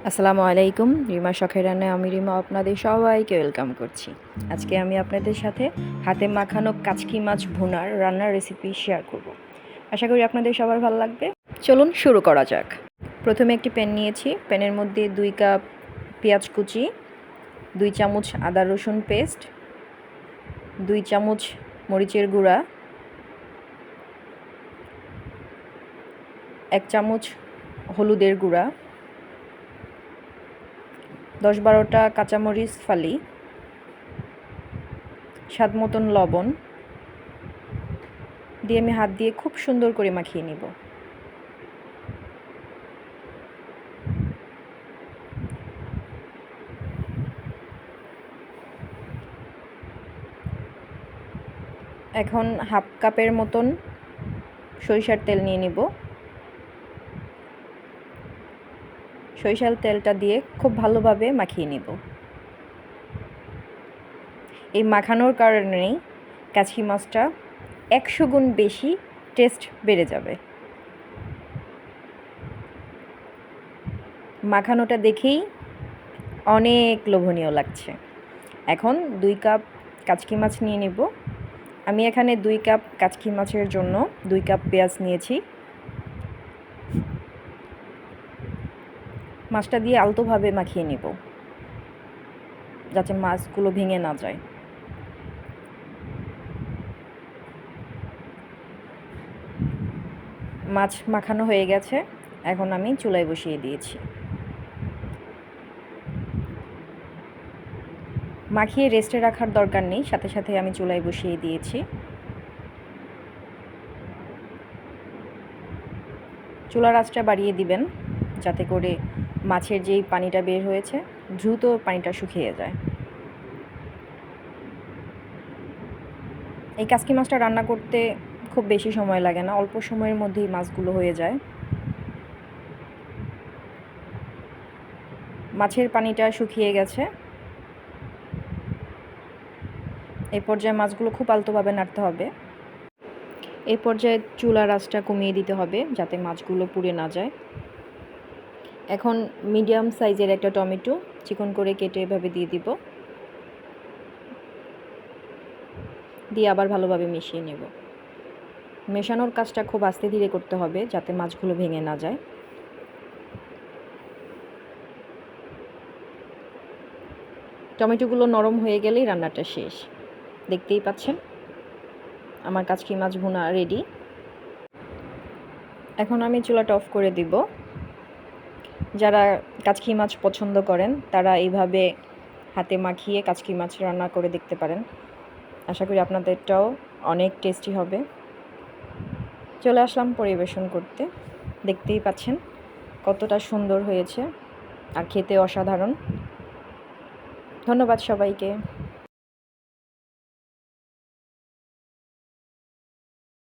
আসসালামু আলাইকুম। রিমা শখের রান্নায় আমি রিমা আপনাদের সবাইকে ওয়েলকাম করছি। আজকে আমি আপনাদের সাথে হাতে মাখানো কাচকি মাছ ভুনার রান্নার রেসিপি শেয়ার করব। আশা করি আপনাদের সবার ভালো লাগবে। চলুন শুরু করা যাক। প্রথমে একটি প্যান নিয়েছি। প্যানের মধ্যে 2 কাপ পেঁয়াজ কুচি, 2 চামচ আদা রসুন পেস্ট, 2 চামচ মরিচের গুঁড়া, 1 চামচ হলুদের গুঁড়া, 10-12টা কাঁচামরিচ ফালি, স্বাদ মতন লবণ দিয়ে আমি হাত দিয়ে খুব সুন্দর করে মাখিয়ে নিব। এখন হাফ কাপের মতন সরিষার তেল নিয়ে নিব। সরিষার তেলটা দিয়ে খুব ভালোভাবে মাখিয়ে নিব। এই মাখানোর কারণেই কাচকি মাছটা 100 গুণ বেশি টেস্ট বেড়ে যাবে। মাখানোটা দেখেই অনেক লোভনীয় লাগছে। এখন 2 কাপ কাচকি মাছ নিয়ে নেব। আমি এখানে 2 কাপ কাচকি মাছের জন্য 2 কাপ পেঁয়াজ নিয়েছি। মাছটা দিয়ে আলতোভাবে মাখিয়ে নেব যাতে মাছগুলো ভেঙে না যায়। মাছ মাখানো হয়ে গেছে। এখন আমি চুলায় বসিয়ে দিয়েছি। মাখিয়ে রেস্টে রাখার দরকার নেই, সাথে সাথে আমি চুলায় বসিয়ে দিয়েছি। চুলার আঁচটা বাড়িয়ে দিবেন যাতে করে মাছের যেই পানিটা বের হয়েছে দ্রুত পানিটা শুকিয়ে যায়। এই কাচকি মাছটা রান্না করতে খুব বেশি সময় লাগে না, অল্প সময়ের মধ্যেই মাছগুলো হয়ে যায়। মাছের পানিটা শুকিয়ে গেছে। এই পর্যায়ে মাছগুলো খুব আলতোভাবে নাড়তে হবে। এই পর্যায়ে চুলার আঁচটা কমিয়ে দিতে হবে যাতে মাছগুলো পুড়ে না যায়। এখন মিডিয়াম সাইজের একটা টমেটো চিকন করে কেটে এভাবে দিয়ে দিব। দিয়ে আবার ভালোভাবে মিশিয়ে নেব। মেশানোর কাজটা খুব আস্তে ধীরে করতে হবে যাতে মাছগুলো ভেঙে না যায়। টমেটোগুলো নরম হয়ে গেলেই রান্নাটা শেষ। দেখতেই পাচ্ছেন আমার কাচকি মাছ ভুনা রেডি। এখন আমি চুলাটা অফ করে দিব। যারা কাচকি মাছ পছন্দ করেন তারা এইভাবে হাতে মাখিয়ে কাচকি মাছ রান্না করে দেখতে পারেন। আশা করি আপনাদেরটাও অনেক টেস্টি হবে। চলে আসলাম পরিবেশন করতে। দেখতেই পাচ্ছেন কতটা সুন্দর হয়েছে আর খেতে অসাধারণ। ধন্যবাদ সবাইকে।